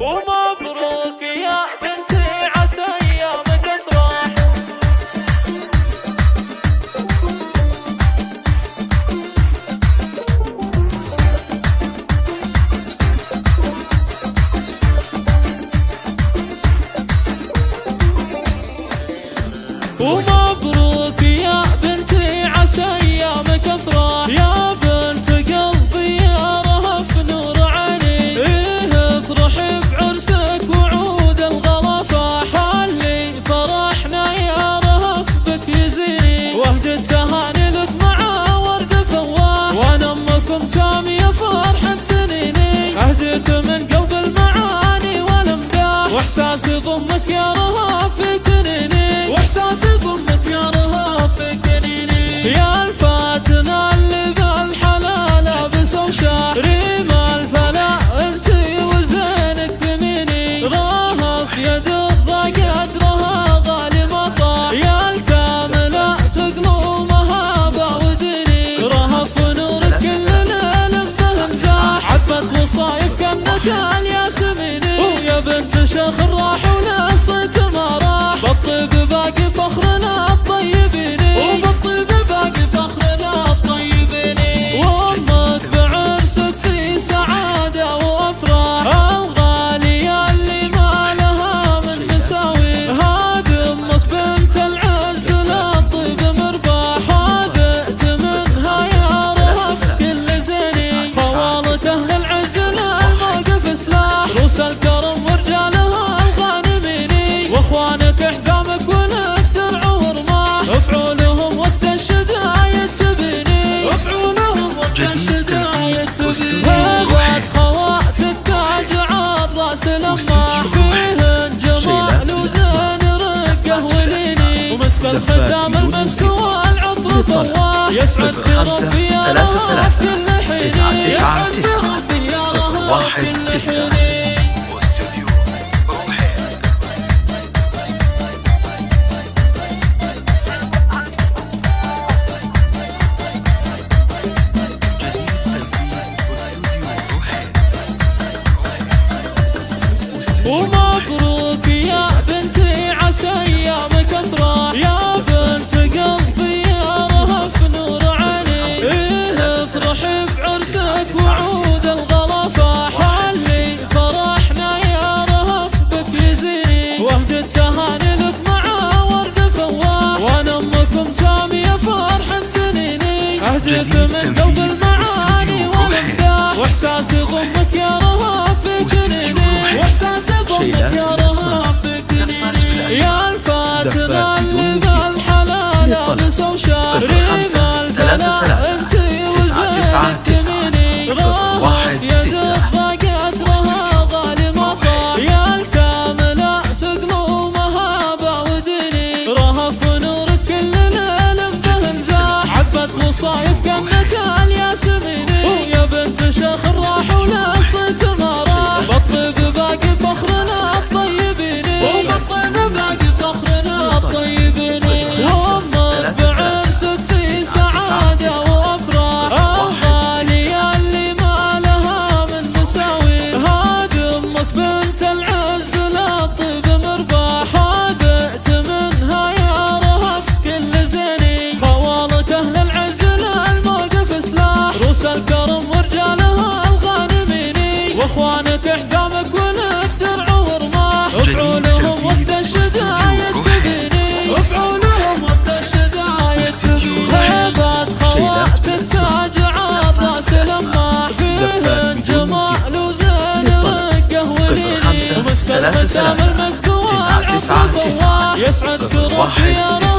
ومبروك يا بنتي عسى ايامك افراح. ومبروك يا بنتي عسى ايامك افراح. يا بنت قلبي يا رهف نور عيني، افرح بعرسك وعود الغلا خلي فرحنا يا رهف بك يزيني، وهد التهاني لك مع ورد فواح، وانا امكم ساميه فرحة سنيني، اهديك من قلب المعاني والامداح، واحساسي ضمك يا رهف كنيني، واحساسي ضمك يا رهف كنيني. يا الفاتنة اللي بالحلال لابس وشاح، ريم الفلا انتي وزينك بميني، رهف يد الضاقات لها غالي مطاح، يا الكاملة تقلومها بعودني، رهف نورك كل ليل بهمزاح، عفت وصايف كأنك الياسميني، ويا بنت شيخ الراح ولصيت ما راح، بالطيب باقي فخرنا الطيبيني، وبالطيب باقي فخرنا الطيبيني، وامك بعرسك في سعادة وافراح، الغالية اللي ما لها من مساوي، هذه امك بنت العز للطيب مرباح، هذئت منها يا رهف كل زيني، خوالة اهل العز للموقف سلاح، روس الكرم ورجالها الغانميني، واخوانك احزامك ولك درع ورماح، افعولهم وقت الشدايد تبيني، افعولهم وقت الشدايد تبيني، هبت خوات التاج عاد راس الامار، فيهن جمال وزين رقه وليني، ومسك الختام المسك والعطر فواح، يسعد بربي يا رهف كل حيني، يسعد بربي يا رهف كل حيني. ومبروك يا بنتي عسى ايامك افراح. يا بنت قلبي يا رهف نور عيني، افرح بعرسك وعود الغلا خلي فرحنا يا رهف بك يزيني، وهد التهاني لك مع ورد فواح، وانا امكم ساميه فرحة سنيني، اهديك من قلب المعاني والامداح، واحساسي ضمك يا رهف كنيني، واحساسي ضمك يا رهف كنيني. يا الفاتنة اللي بالحلال لابس وشاح، ريم الفلا انتي وزينك بميني، رهف يد الضاقات لها غالي مطاح، يا الكاملة تقلومها بعودني، رهف نورك كل ليل بهمزاح، عفت وصايف كأنك الياسميني، ويا بنت شيخ الراح ولصيت ما راح، بالطيب باقي فخرنا الطيبيني، وبالطيب باقي فخرنا الطيبيني، وامك بعرسك في سعادة وافراح، الغالية اللي ما لها من مساوي، هذه امك بنت العز للطيب مرباح، هذئت منها يا رهف كل زيني، خوالة اهل العز للموقف سلاح، روس الكرم ورجالها الغانميني، واخوانك احزامك ولك درع ورماح، افعولهم وقت الشدايد تبيني، افعولهم وقت الشدايد تبيني، هبت خوات التاج عاد راس الامار، فيهن جمال وزين رقه وليني، ومسك الختام المسك والعطر فواح، يسعد بربي يا